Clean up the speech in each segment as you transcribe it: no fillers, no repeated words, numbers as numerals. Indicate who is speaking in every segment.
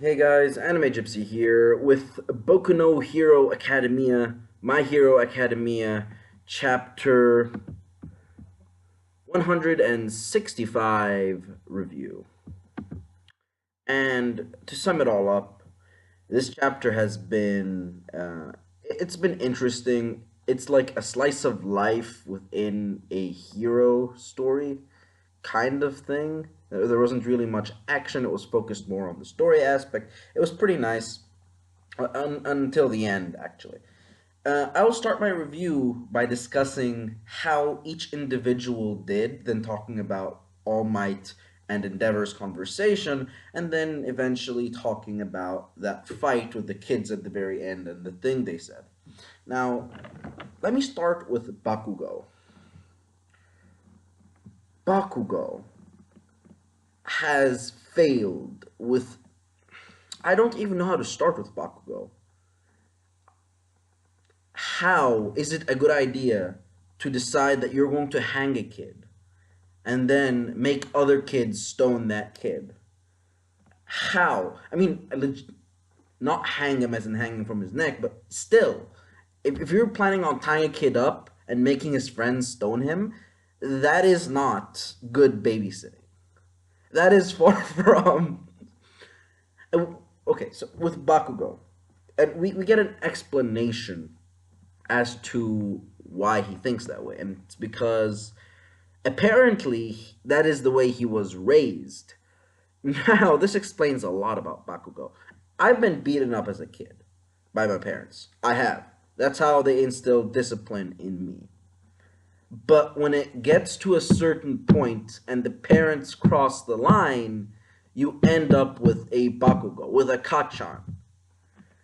Speaker 1: Hey guys, Anime Gypsy here with Boku no Hero Academia, My Hero Academia, chapter 165 review. And to sum it all up, this chapter has it's been interesting. It's like a slice of life within a hero story kind of thing. There wasn't really much action. It was focused more on the story aspect. It was pretty nice until the end, actually. I will start my review by discussing how each individual did, then talking about All Might and Endeavor's conversation, and then eventually talking about that fight with the kids at the very end and the thing they said. Now, let me start with Bakugo. Bakugo has failed with. I don't even know how to start with Bakugo. How is it a good idea to decide that you're going to hang a kid and then make other kids stone that kid? How? I mean, not hang him as in hanging from his neck, but still, if you're planning on tying a kid up and making his friends stone him, that is not good babysitting. That is far from. Okay, so with Bakugo, and we get an explanation as to why he thinks that way. And it's because apparently that is the way he was raised. Now, this explains a lot about Bakugo. I've been beaten up as a kid by my parents. I have. That's how they instilled discipline in me. But when it gets to a certain point and the parents cross the line, you end up with a Bakugo, with a Kachan.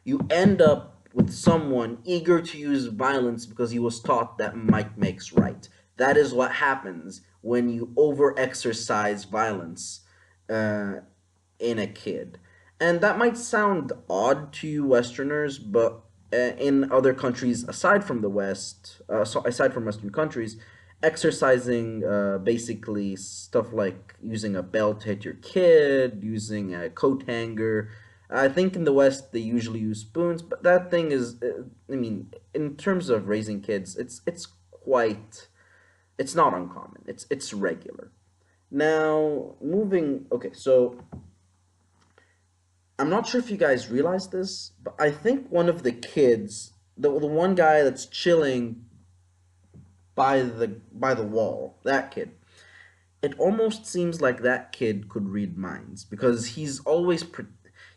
Speaker 1: You end up with someone eager to use violence because he was taught that might makes right. That is what happens when you over exercise violence uh, in a kid. And that might sound odd to you Westerners, but in other countries aside from the West, aside from Western countries, exercising basically stuff like using a belt to hit your kid, using a coat hanger. I think in the West they usually use spoons, but that thing is, I mean, in terms of raising kids, it's quite, it's not uncommon. It's regular. Now, moving, okay, so I'm not sure if you guys realize this, but I think one of the kids, the one guy that's chilling by the wall, that kid, it almost seems like that kid could read minds because he's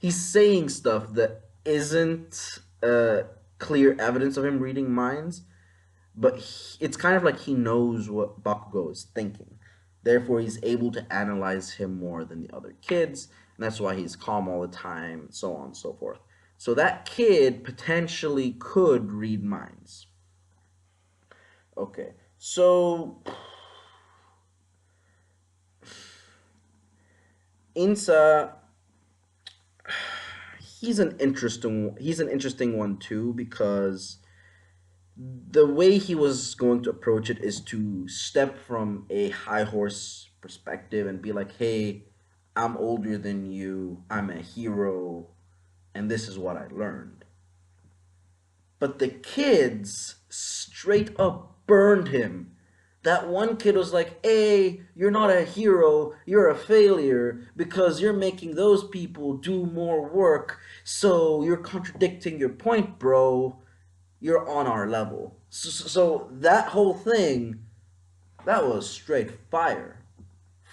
Speaker 1: saying stuff that isn't clear evidence of him reading minds, but it's kind of like he knows what Bakugo is thinking. Therefore, he's able to analyze him more than the other kids, and that's why he's calm all the time, so on and so forth. So that kid potentially could read minds. Okay, so Insa, he's an interesting one too because the way he was going to approach it is to step from a high horse perspective and be like, hey, I'm older than you, I'm a hero, and this is what I learned. But the kids straight up burned him. That one kid was like, hey, you're not a hero, you're a failure because you're making those people do more work, so you're contradicting your point, bro. You're on our level. So that whole thing, that was straight fire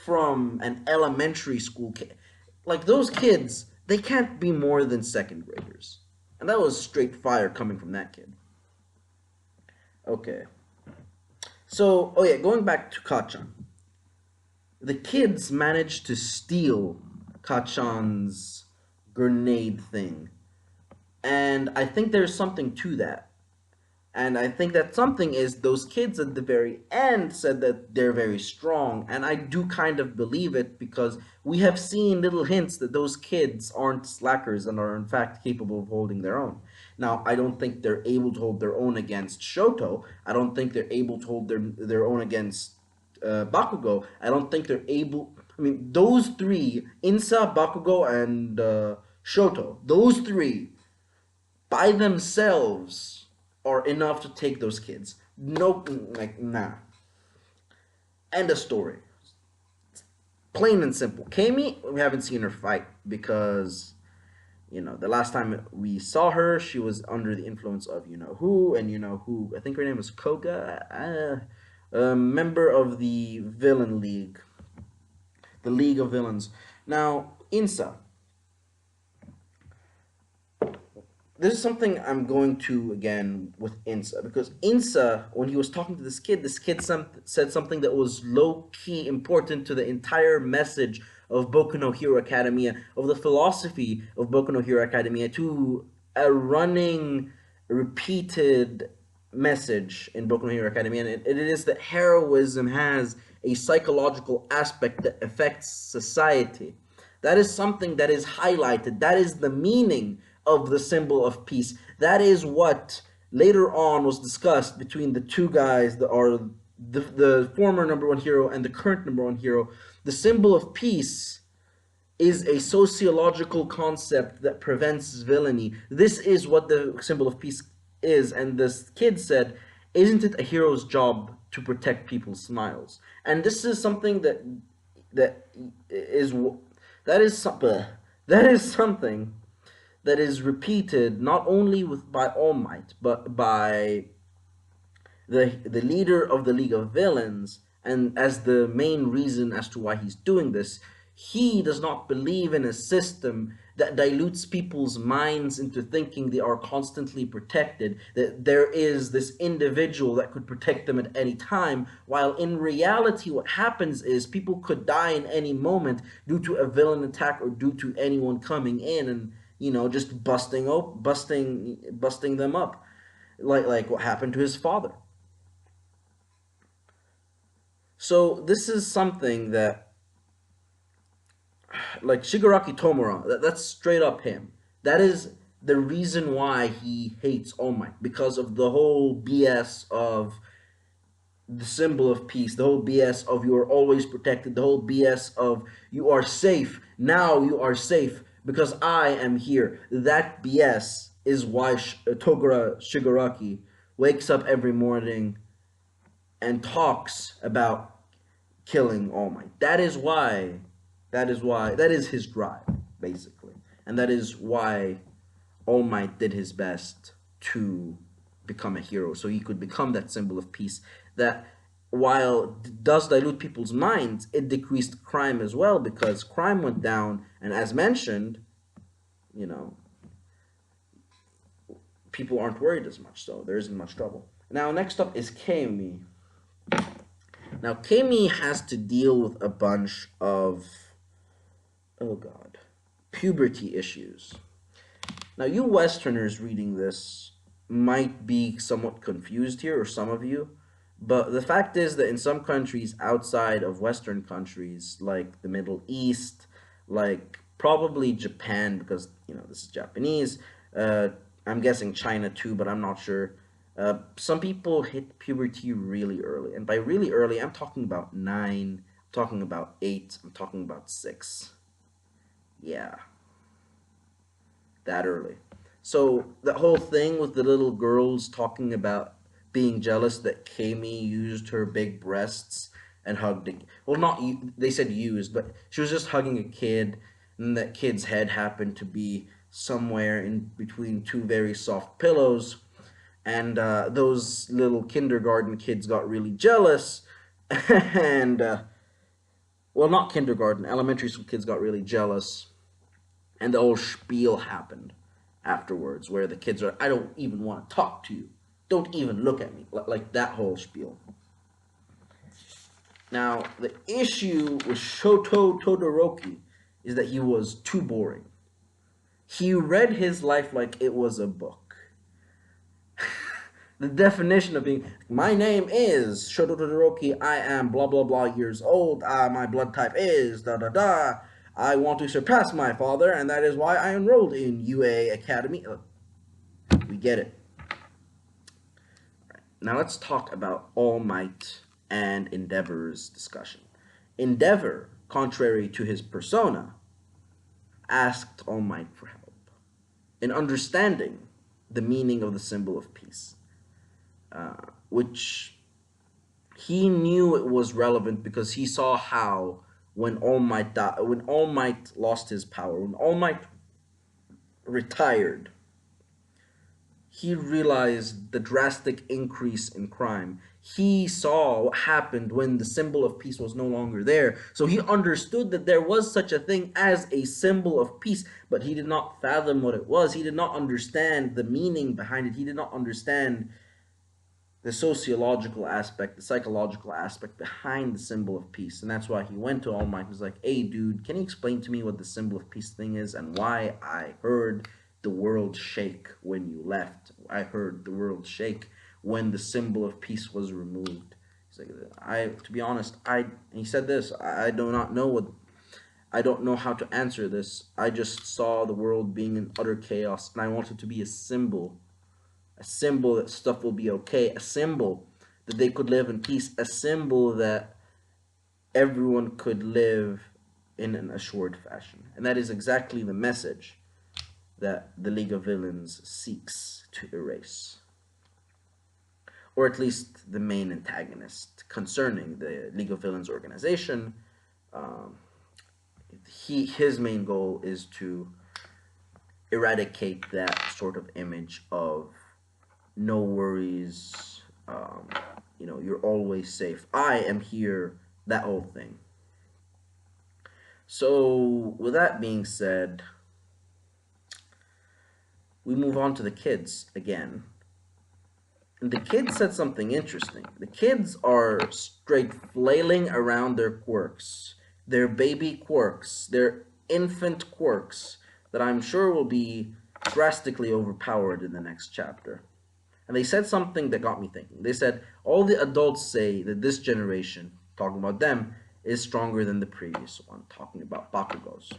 Speaker 1: from an elementary school kid. Like those kids, they can't be more than second graders. And that was straight fire coming from that kid. Okay. So, oh yeah, going back to Kachan. The kids managed to steal Kachan's grenade thing. And I think there's something to that. And I think that something is those kids at the very end said that they're very strong. And I do kind of believe it because we have seen little hints that those kids aren't slackers and are in fact capable of holding their own. Now, I don't think they're able to hold their own against Shoto. I don't think they're able to hold their own against Bakugo. I don't think they're able. I mean, those three, Insa, Bakugo, and Shoto. Those three by themselves are enough to take those kids. No, like, nah. End of story. Plain and simple. Kami, we haven't seen her fight because, the last time we saw her, she was under the influence of who, and who. I think her name was Koga, a member of the Villain League, the League of Villains. Now, Insa. This is something I'm going to again with Insa, because Insa, when he was talking to this kid said something that was low key important to the entire message of Boku no Hero Academia, of the philosophy of Boku no Hero Academia, to a running, repeated message in Boku no Hero Academia, and it is that heroism has a psychological aspect that affects society. That is something that is highlighted. That is the meaning of the symbol of peace. That is what later on was discussed between the two guys that are the former number one hero and the current number one hero. The symbol of peace is a sociological concept that prevents villainy. This is what the symbol of peace is. And this kid said, isn't it a hero's job to protect people's smiles? And this is something that is that is something that is repeated not only by All Might, but by the leader of the League of Villains, and as the main reason as to why he's doing this. He does not believe in a system that dilutes people's minds into thinking they are constantly protected, that there is this individual that could protect them at any time, while in reality what happens is people could die in any moment due to a villain attack or due to anyone coming in and just busting them up, like what happened to his father. So this is something that, like Shigaraki Tomura, that's straight up him. That is the reason why he hates All Might, because of the whole BS of the symbol of peace, the whole BS of you are always protected, the whole BS of you are safe, now you are safe because I am here. That BS is why Togura Shigaraki wakes up every morning and talks about killing All Might. That is his drive, basically. And that is why All Might did his best to become a hero, so he could become that symbol of peace that, while does dilute people's minds, it decreased crime as well, because crime went down, and as mentioned, people aren't worried as much, so there isn't much trouble. Now, next up is Kami. Now, Kami has to deal with a bunch of, oh god, puberty issues. Now, you Westerners reading this might be somewhat confused here, or some of you, but the fact is that in some countries outside of Western countries, like the Middle East, like probably Japan, because, this is Japanese, I'm guessing China too, but I'm not sure. Some people hit puberty really early, and by really early, I'm talking about 9, I'm talking about 8, I'm talking about 6. Yeah, that early. So the whole thing with the little girls talking about being jealous that Kami used her big breasts and hugged it. Well, not they said used, but she was just hugging a kid, and that kid's head happened to be somewhere in between two very soft pillows, and those little kindergarten kids got really jealous, and well, not kindergarten, elementary school kids got really jealous, and the whole spiel happened afterwards, where the kids are, I don't even want to talk to you, don't even look at me, like that whole spiel. Now, the issue with Shoto Todoroki is that he was too boring. He read his life like it was a book. The definition of being, my name is Shoto Todoroki, I am blah blah blah years old, my blood type is da da da, I want to surpass my father, and that is why I enrolled in UA Academy. We get it. Now let's talk about All Might and Endeavor's discussion. Endeavor, contrary to his persona, asked All Might for help in understanding the meaning of the symbol of peace, which he knew it was relevant because he saw how when All Might when All Might lost his power, when All Might retired, he realized the drastic increase in crime. He saw what happened when the symbol of peace was no longer there. So he understood that there was such a thing as a symbol of peace, but he did not fathom what it was. He did not understand the meaning behind it. He did not understand the sociological aspect, the psychological aspect behind the symbol of peace. And that's why he went to All Might. He was like, hey, dude, can you explain to me what the symbol of peace thing is and why I heard the world shake when you left? I heard the world shake when the symbol of peace was removed. He's like, to be honest, he said this, I do not know what, I don't know how to answer this. I just saw the world being in utter chaos, and I wanted to be a symbol that stuff will be okay, a symbol that they could live in peace, a symbol that everyone could live in an assured fashion. And that is exactly the message that the League of Villains seeks to erase. Or at least the main antagonist concerning the League of Villains organization. His main goal is to eradicate that sort of image of no worries, you're always safe, I am here, that whole thing. So with that being said, we move on to the kids again. And the kids said something interesting. The kids are straight flailing around their quirks, their baby quirks, their infant quirks that I'm sure will be drastically overpowered in the next chapter. And they said something that got me thinking. They said, all the adults say that this generation, talking about them, is stronger than the previous one, talking about Bakugos.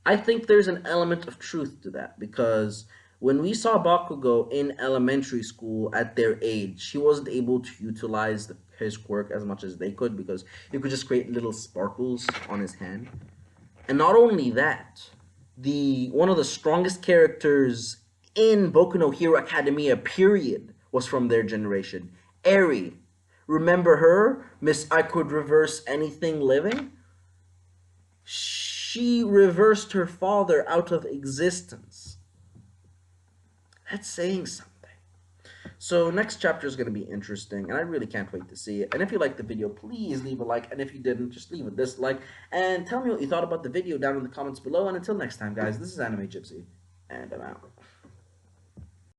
Speaker 1: I think there's an element of truth to that, because when we saw Bakugo in elementary school at their age, he wasn't able to utilize his quirk as much as they could, because he could just create little sparkles on his hand. And not only that, one of the strongest characters in Boku no Hero Academia, period, was from their generation. Eri. Remember her? Miss I Could Reverse Anything Living? She reversed her father out of existence. That's saying something. So next chapter is going to be interesting, and I really can't wait to see it. And if you liked the video, please leave a like, and if you didn't, just leave a dislike, and tell me what you thought about the video down in the comments below. And until next time, guys, this is Anime Gypsy, and I'm out.